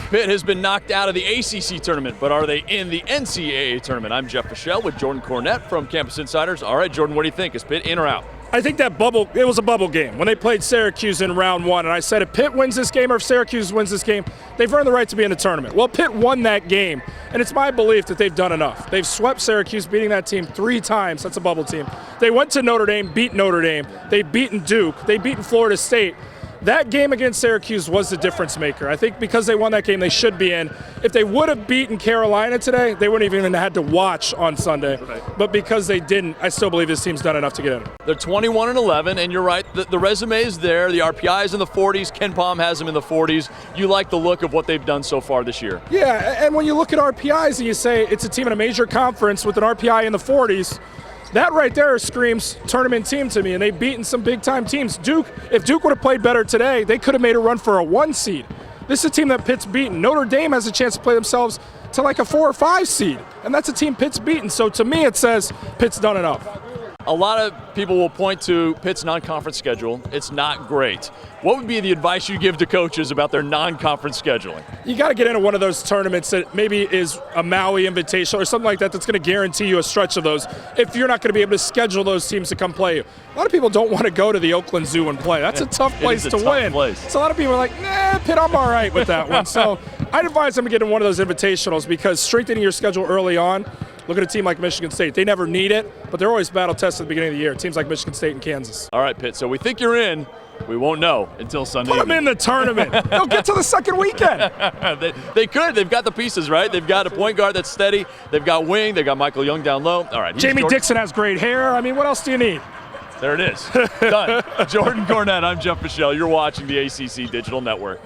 Pitt has been knocked out of the ACC Tournament, but are they in the NCAA Tournament? I'm Jeff Fischel with Jordan Cornette from Campus Insiders. All right, Jordan, what do you think? Is Pitt in or out? I think it was a bubble game when they played Syracuse in round one, and I said if Pitt wins this game or if Syracuse wins this game, they've earned the right to be in the tournament. Well, Pitt won that game, and it's my belief that they've done enough. They've swept Syracuse, beating that team 3 times. That's a bubble team. They went to Notre Dame, beat Notre Dame. They've beaten Duke. They've beaten Florida State. That game against Syracuse was the difference maker. I think because they won that game, they should be in. If they would have beaten Carolina today, they wouldn't even have had to watch on Sunday. Right. But because they didn't, I still believe this team's done enough to get in. They're 21-11, and you're right. The resume is there. The RPI is in the 40s. Ken Palm has them in the 40s. You like the look of what they've done so far this year. Yeah, and when you look at RPIs and you say it's a team in a major conference with an RPI in the 40s, that right there screams tournament team to me, and they've beaten some big-time teams. If Duke would have played better today, they could have made a run for a 1 seed. This is a team that Pitt's beaten. Notre Dame has a chance to play themselves to like a 4 or 5 seed, and that's a team Pitt's beaten. So to me, it says Pitt's done enough. A lot of people will point to Pitt's non-conference schedule. It's not great. What would be the advice you give to coaches about their non-conference scheduling? You got to get into one of those tournaments that maybe is a Maui Invitational or something like that that's going to guarantee you a stretch of those if you're not going to be able to schedule those teams to come play you. A lot of people don't want to go to the Oakland Zoo and play. That's a tough place to win. So a lot of people are like, nah, Pitt, I'm all right with that one. So I'd advise them to get in one of those invitationals because strengthening your schedule early on. Look at a team like Michigan State. They never need it, but they're always battle tested at the beginning of the year. Teams like Michigan State and Kansas. All right, Pitt, so we think you're in. We won't know until Sunday. Put them in the tournament. They'll get to the second weekend. they could. They've got the pieces, right? They've got a point guard that's steady. They've got wing. They've got Michael Young down low. All right. Jamie Dixon has great hair. I mean, what else do you need? There it is. Done. Jordan Cornette, I'm Jeff Fischel. You're watching the ACC Digital Network.